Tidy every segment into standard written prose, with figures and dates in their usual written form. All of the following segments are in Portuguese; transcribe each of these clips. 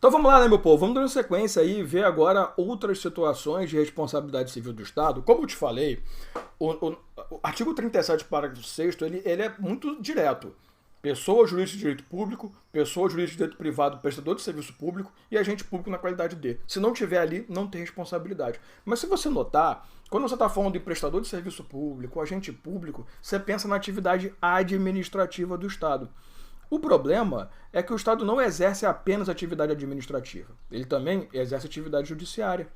Então vamos lá, né, meu povo? Vamos dando sequência aí e ver agora outras situações de responsabilidade civil do Estado. Como eu te falei, o artigo 37, parágrafo 6º, ele é muito direto. Pessoa jurídica de direito público, pessoa jurídica de direito privado, prestador de serviço público e agente público na qualidade de. Se não tiver ali, não tem responsabilidade. Mas se você notar, quando você está falando de prestador de serviço público, agente público, você pensa na atividade administrativa do Estado. O problema é que o Estado não exerce apenas atividade administrativa. Ele também exerce atividade judiciária.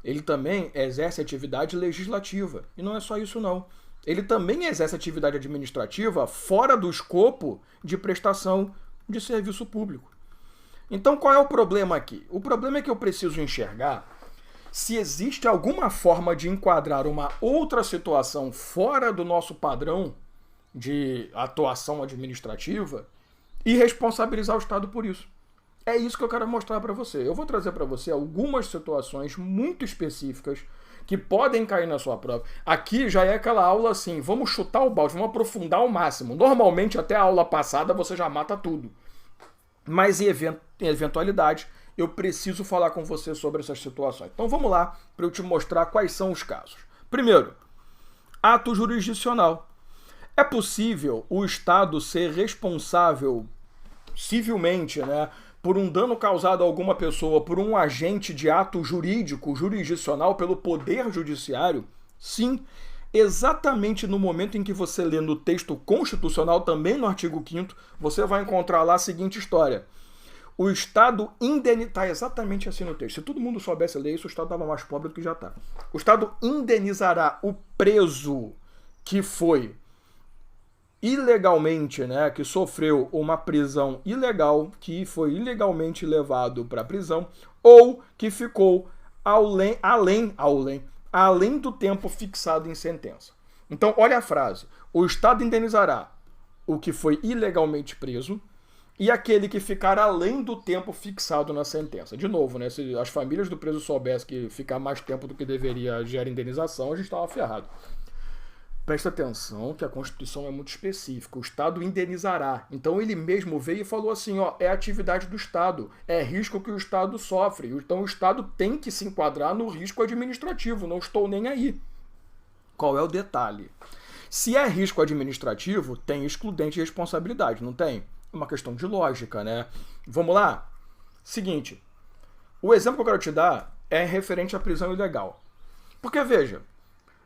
Ele também exerce atividade legislativa. E não é só isso, não. Ele também exerce atividade administrativa fora do escopo de prestação de serviço público. Então, qual é o problema aqui? O problema é que eu preciso enxergar se existe alguma forma de enquadrar uma outra situação fora do nosso padrão de atuação administrativa e responsabilizar o Estado por isso. É isso que eu quero mostrar para você. Eu vou trazer para você algumas situações muito específicas que podem cair na sua prova. Aqui já é aquela aula assim, vamos chutar o balde, vamos aprofundar ao máximo. Normalmente, até a aula passada, você já mata tudo. Mas em eventualidade, eu preciso falar com você sobre essas situações. Então vamos lá, para eu te mostrar quais são os casos. Primeiro, ato jurisdicional. É possível o Estado ser responsável civilmente, né, por um dano causado a alguma pessoa por um agente de ato jurídico, jurisdicional, pelo Poder Judiciário? Sim, exatamente no momento em que você lê no texto constitucional, também no artigo 5º, você vai encontrar lá a seguinte história. O Estado está exatamente assim no texto. Se todo mundo soubesse ler isso, o Estado estava mais pobre do que já está. O Estado indenizará o preso que foi ilegalmente, né, que sofreu uma prisão ilegal, que foi ilegalmente levado para a prisão, ou que ficou além do tempo fixado em sentença. Então, olha a frase. O Estado indenizará o que foi ilegalmente preso e aquele que ficar além do tempo fixado na sentença. De novo, né, se as famílias do preso soubessem que ficar mais tempo do que deveria gera indenização, a gente estava ferrado. Presta atenção que a Constituição é muito específica. O Estado indenizará. Então ele mesmo veio e falou assim, ó, é atividade do Estado, é risco que o Estado sofre. Então o Estado tem que se enquadrar no risco administrativo, não estou nem aí. Qual é o detalhe? Se é risco administrativo, tem excludente de responsabilidade, não tem? É uma questão de lógica, né? Vamos lá? Seguinte, o exemplo que eu quero te dar é referente à prisão ilegal. Porque, veja,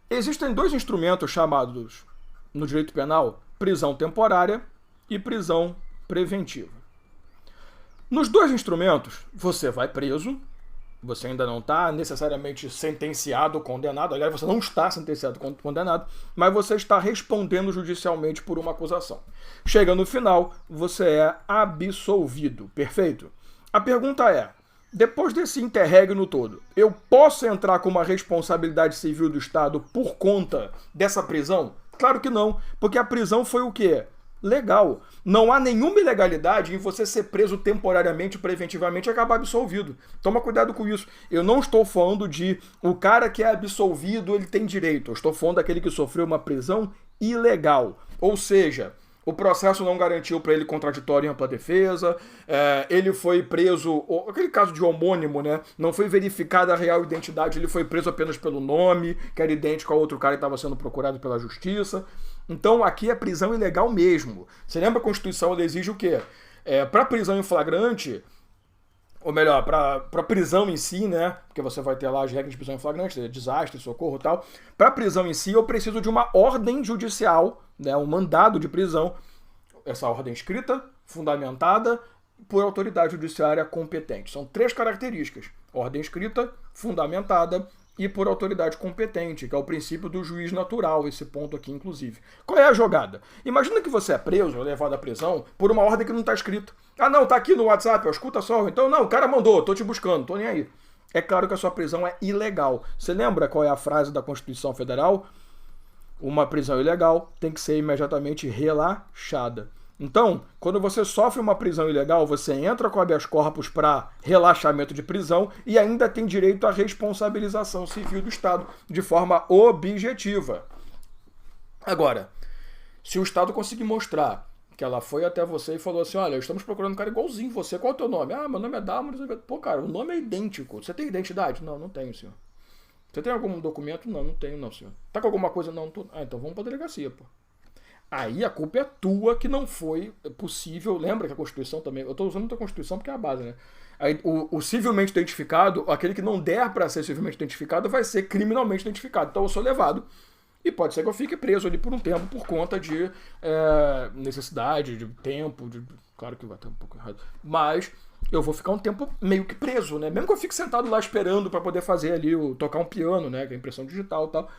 existem dois instrumentos chamados, no direito penal, prisão temporária e prisão preventiva. Nos dois instrumentos, você vai preso, você ainda não está necessariamente sentenciado ou condenado, aliás, você não está sentenciado ou condenado, mas você está respondendo judicialmente por uma acusação. Chega no final, você é absolvido, perfeito? A pergunta é, depois desse interregno todo, eu posso entrar com uma responsabilidade civil do Estado por conta dessa prisão? Claro que não, porque a prisão foi o quê? Legal. Não há nenhuma ilegalidade em você ser preso temporariamente, preventivamente e acabar absolvido. Toma cuidado com isso. Eu não estou falando de o cara que é absolvido, ele tem direito. Eu estou falando daquele que sofreu uma prisão ilegal. Ou seja, o processo não garantiu para ele contraditório em ampla defesa, ele foi preso, aquele caso de homônimo, né? Não foi verificada a real identidade, ele foi preso apenas pelo nome, que era idêntico ao outro cara que estava sendo procurado pela justiça. Então aqui é prisão ilegal mesmo. Você lembra a Constituição, ela exige o quê? Para prisão em flagrante, ou melhor, para prisão em si, né? Porque você vai ter lá as regras de prisão em flagrante, desastre, socorro e tal. Para prisão em si, eu preciso de uma ordem judicial, né? Um mandado de prisão. Essa ordem escrita, fundamentada por autoridade judiciária competente. São três características. Ordem escrita, fundamentada e por autoridade competente, que é o princípio do juiz natural, esse ponto aqui, inclusive. Qual é a jogada? Imagina que você é preso, levado à prisão, por uma ordem que não está escrita. Ah, não, tá aqui no WhatsApp, ó, escuta só. Então, não, o cara mandou, tô te buscando, tô nem aí. É claro que a sua prisão é ilegal. Você lembra qual é a frase da Constituição Federal? Uma prisão ilegal tem que ser imediatamente relaxada. Então, quando você sofre uma prisão ilegal, você entra com habeas corpus para relaxamento de prisão e ainda tem direito à responsabilização civil do Estado, de forma objetiva. Agora, se o Estado conseguir mostrar que ela foi até você e falou assim, olha, estamos procurando um cara igualzinho você, qual é o teu nome? Ah, meu nome é Dalmo. Pô, cara, o nome é idêntico. Você tem identidade? Não, não tenho, senhor. Você tem algum documento? Não, não tenho, não, senhor. Tá com alguma coisa? Não, tô... Ah, então vamos pra delegacia, pô. Aí a culpa é tua que não foi possível. Lembra que a Constituição também... Eu tô usando a Constituição porque é a base, né? Aí, o civilmente identificado, aquele que não der para ser civilmente identificado, vai ser criminalmente identificado. Então eu sou levado. E pode ser que eu fique preso ali por um tempo por conta de necessidade, de tempo. Claro que vai estar um pouco errado. Mas eu vou ficar um tempo meio que preso, né? Mesmo que eu fique sentado lá esperando para poder fazer ali, tocar um piano, né? Que é impressão digital e tal.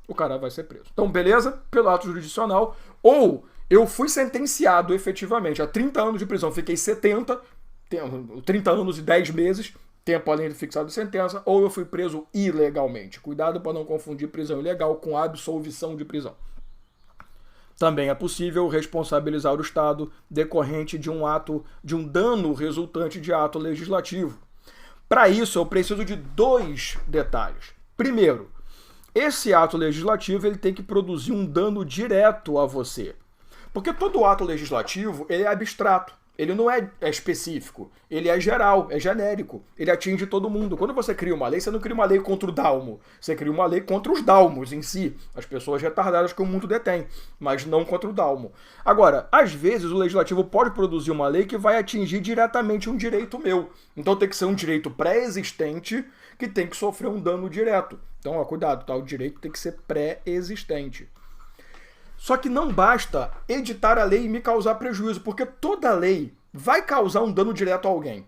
O cara vai ser preso. Então, beleza? Pelo ato jurisdicional. Ou eu fui sentenciado efetivamente a 30 anos de prisão. Fiquei 70, 30 anos e 10 meses, tempo além do fixado de sentença. Ou eu fui preso ilegalmente. Cuidado para não confundir prisão ilegal com absolvição de prisão. Também é possível responsabilizar o Estado decorrente de um dano resultante de ato legislativo. Para isso, eu preciso de 2 detalhes. Primeiro, esse ato legislativo ele tem que produzir um dano direto a você. Porque todo ato legislativo ele é abstrato, ele não é específico, ele é geral, é genérico, ele atinge todo mundo. Quando você cria uma lei, você não cria uma lei contra o dalmo, você cria uma lei contra os dalmos em si, as pessoas retardadas que o mundo detém, mas não contra o dalmo. Agora, às vezes o legislativo pode produzir uma lei que vai atingir diretamente um direito meu. Então tem que ser um direito pré-existente que tem que sofrer um dano direto. Então, ó, cuidado, tá? O direito tem que ser pré-existente. Só que não basta editar a lei e me causar prejuízo, porque toda lei vai causar um dano direto a alguém.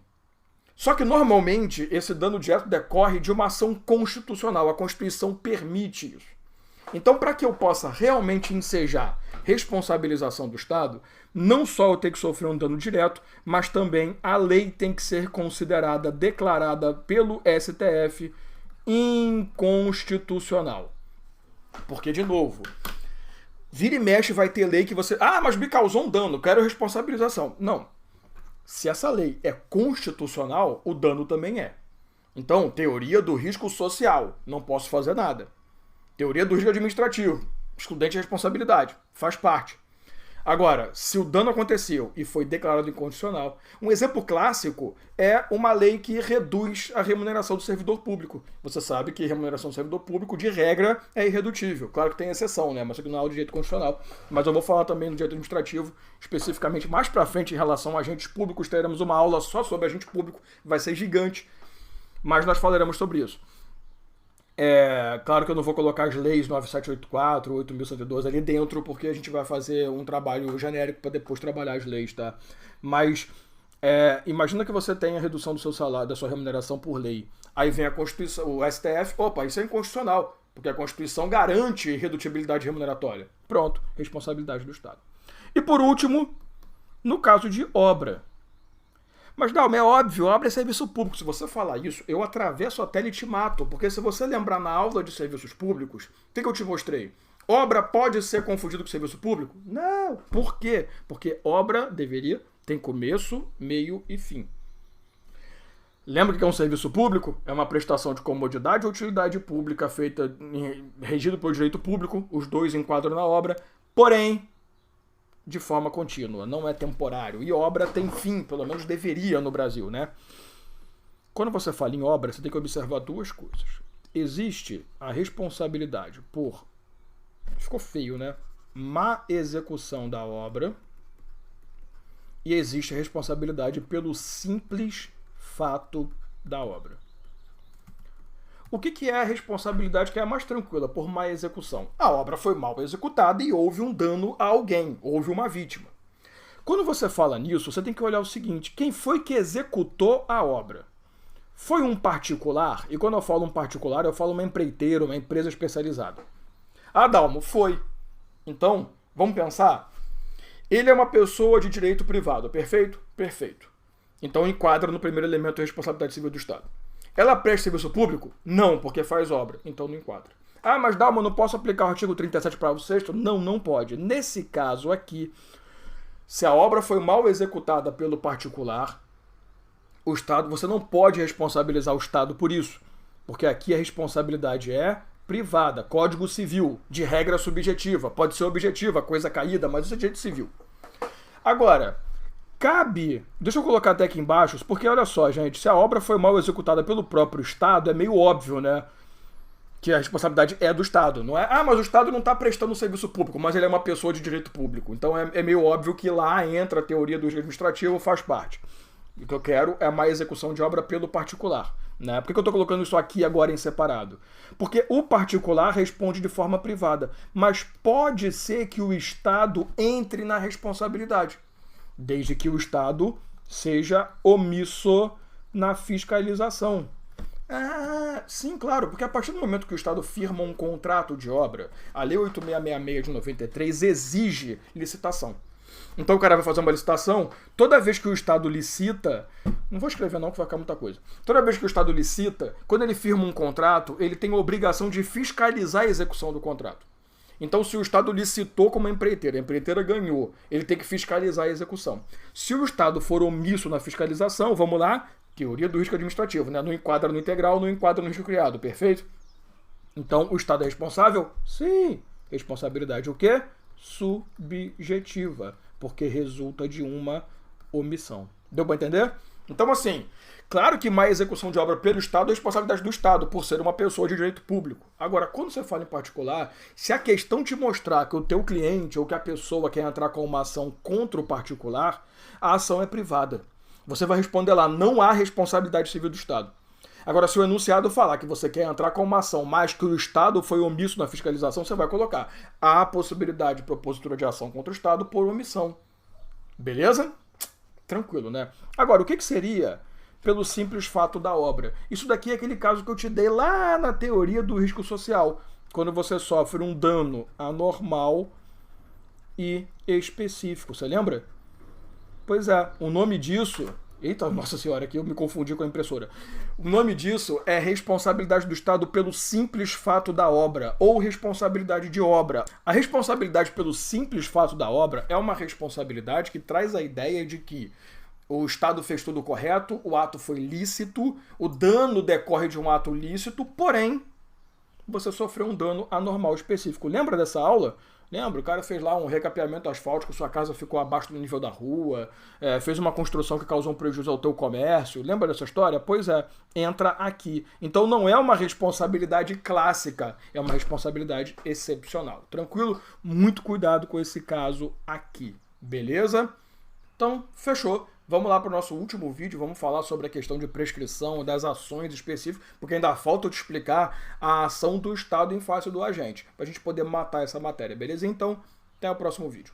Só que, normalmente, esse dano direto decorre de uma ação constitucional. A Constituição permite isso. Então, para que eu possa realmente ensejar responsabilização do Estado, não só eu tenho que sofrer um dano direto, mas também a lei tem que ser considerada, declarada pelo STF, inconstitucional. Porque, de novo, vira e mexe vai ter lei que você... Ah, mas me causou um dano, quero responsabilização. Não. Se essa lei é constitucional, o dano também é. Então, teoria do risco social, não posso fazer nada. Teoria do risco administrativo, excludente de responsabilidade, faz parte. Agora, se o dano aconteceu e foi declarado inconstitucional, um exemplo clássico é uma lei que reduz a remuneração do servidor público. Você sabe que remuneração do servidor público, de regra, é irredutível. Claro que tem exceção, né? Mas isso aqui não é o direito constitucional. Mas eu vou falar também do direito administrativo, especificamente mais pra frente em relação a agentes públicos. Teremos uma aula só sobre agente público, vai ser gigante, mas nós falaremos sobre isso. Claro que eu não vou colocar as leis 9784, 8112 ali dentro, porque a gente vai fazer um trabalho genérico para depois trabalhar as leis, tá? Mas imagina que você tenha a redução do seu salário, da sua remuneração por lei. Aí vem a Constituição, o STF, opa, isso é inconstitucional, porque a Constituição garante redutibilidade remuneratória. Pronto, responsabilidade do Estado. E por último, no caso de obra. Mas não, é óbvio, obra é serviço público. Se você falar isso, eu atravesso a tela e te mato. Porque se você lembrar na aula de serviços públicos, o que eu te mostrei? Obra pode ser confundido com serviço público? Não. Por quê? Porque obra tem começo, meio e fim. Lembra que é um serviço público? É uma prestação de comodidade ou utilidade pública feita, regido pelo direito público. Os dois enquadram na obra. Porém, de forma contínua, não é temporário. E obra tem fim, pelo menos deveria no Brasil, né? Quando você fala em obra, você tem que observar 2 coisas. Existe a responsabilidade por, ficou feio, né? Má execução da obra. E existe a responsabilidade pelo simples fato da obra. O que é a responsabilidade que é a mais tranquila por má execução? A obra foi mal executada e houve um dano a alguém, houve uma vítima. Quando você fala nisso, você tem que olhar o seguinte, quem foi que executou a obra? Foi um particular? E quando eu falo um particular, eu falo uma empreiteira, uma empresa especializada. Ah, Dalmo, foi. Então, vamos pensar? Ele é uma pessoa de direito privado, perfeito? Perfeito. Então enquadra no primeiro elemento da responsabilidade civil do Estado. Ela presta serviço público? Não, porque faz obra. Então não enquadra. Ah, mas Dalmo, eu não posso aplicar o artigo 37 parágrafo 6º? Não, não pode. Nesse caso aqui, se a obra foi mal executada pelo particular, o Estado, você não pode responsabilizar o Estado por isso. Porque aqui a responsabilidade é privada. Código Civil, de regra subjetiva. Pode ser objetiva, coisa caída, mas isso é direito civil. Agora, cabe... Deixa eu colocar até aqui embaixo, porque olha só, gente, se a obra foi mal executada pelo próprio Estado, é meio óbvio, né? Que a responsabilidade é do Estado. Não é, mas o Estado não está prestando um serviço público, mas ele é uma pessoa de direito público. Então é meio óbvio que lá entra a teoria do direito administrativo, faz parte. O que eu quero é a má execução de obra pelo particular. Né? Por que eu estou colocando isso aqui agora em separado? Porque o particular responde de forma privada, mas pode ser que o Estado entre na responsabilidade, desde que o Estado seja omisso na fiscalização. Ah, sim, claro, porque a partir do momento que o Estado firma um contrato de obra, a Lei 8666 de 93 exige licitação. Então o cara vai fazer uma licitação, toda vez que o Estado licita, não vou escrever não que vai ficar muita coisa, toda vez que o Estado licita, quando ele firma um contrato, ele tem a obrigação de fiscalizar a execução do contrato. Então se o Estado licitou como empreiteira, a empreiteira ganhou, ele tem que fiscalizar a execução. Se o Estado for omisso na fiscalização, vamos lá, teoria do risco administrativo, né? Não enquadra no integral, não enquadra no risco criado, perfeito? Então, o Estado é responsável? Sim. Responsabilidade o quê? Subjetiva, porque resulta de uma omissão. Deu para entender? Então, assim, claro que má execução de obra pelo Estado é responsabilidade do Estado, por ser uma pessoa de direito público. Agora, quando você fala em particular, se a questão te mostrar que o teu cliente ou que a pessoa quer entrar com uma ação contra o particular, a ação é privada. Você vai responder lá, não há responsabilidade civil do Estado. Agora, se o enunciado falar que você quer entrar com uma ação, mas que o Estado foi omisso na fiscalização, você vai colocar a possibilidade de propositura de ação contra o Estado por omissão. Beleza? Tranquilo, né? Agora, o que seria pelo simples fato da obra? Isso daqui é aquele caso que eu te dei lá na teoria do risco social, quando você sofre um dano anormal e específico. Você lembra? Pois é, o nome disso... Eita, nossa senhora, aqui eu me confundi com a impressora. O nome disso é responsabilidade do Estado pelo simples fato da obra, ou responsabilidade de obra. A responsabilidade pelo simples fato da obra é uma responsabilidade que traz a ideia de que o Estado fez tudo correto, o ato foi lícito, o dano decorre de um ato lícito, porém, você sofreu um dano anormal específico. Lembra dessa aula? Lembra? O cara fez lá um recapeamento asfáltico, sua casa ficou abaixo do nível da rua, fez uma construção que causou um prejuízo ao teu comércio. Lembra dessa história? Pois é, entra aqui. Então não é uma responsabilidade clássica, é uma responsabilidade excepcional. Tranquilo? Muito cuidado com esse caso aqui, beleza? Então, fechou. Vamos lá para o nosso último vídeo, vamos falar sobre a questão de prescrição das ações específicas, porque ainda falta eu te explicar a ação do Estado em face do agente, para a gente poder matar essa matéria, beleza? Então, até o próximo vídeo.